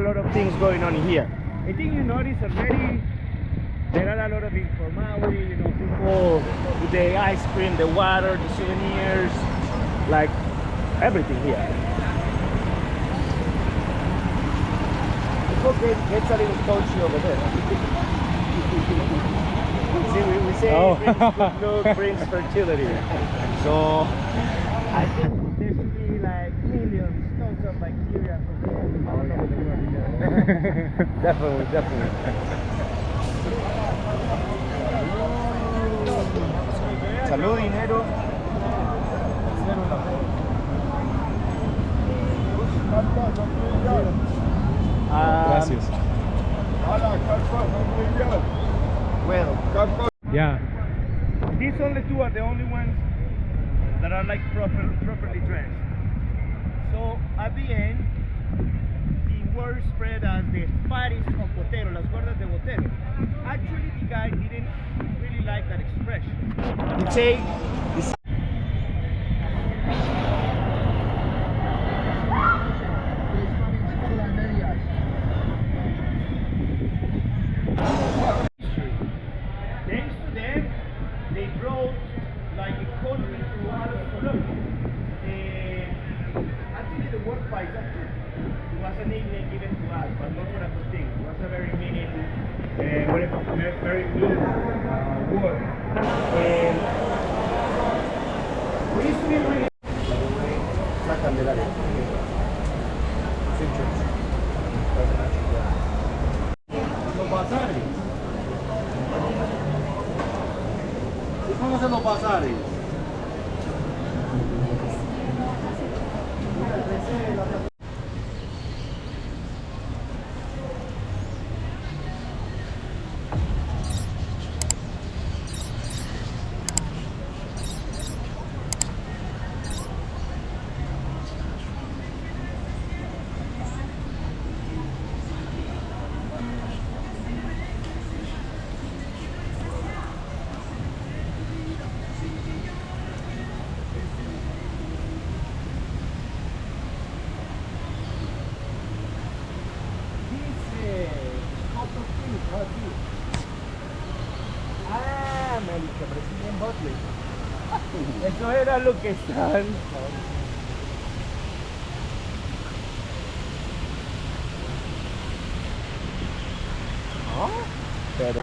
lot of things going on here. I think you notice already there are a lot of informality, you know, people with the ice cream, the water, the souvenirs, like everything here. Okay, gets a little coachy over there. See, we say brings good luck, brings fertility. So I think there should be like millions, tons of bacteria from all over the world. Definitely, definitely. Salud, dinero. Gracias. Well, Yeah. these only two are the only ones that are like properly dressed. So at the end, the word spread as the faris of Botero, las gordas de Botero. Actually, the guy didn't really like that expression. He'd say, thanks to them, they brought like a country to out of Colombia. Actually, the word paisaje was a nickname given to us, but not for a good thing. It was a very meaning, very good word. We used to be really La Candelaria. Los bazares. ¿Y cómo son los bazares? Ah, América, parece bien Botley. Eso era lo que están. ¿No? Pero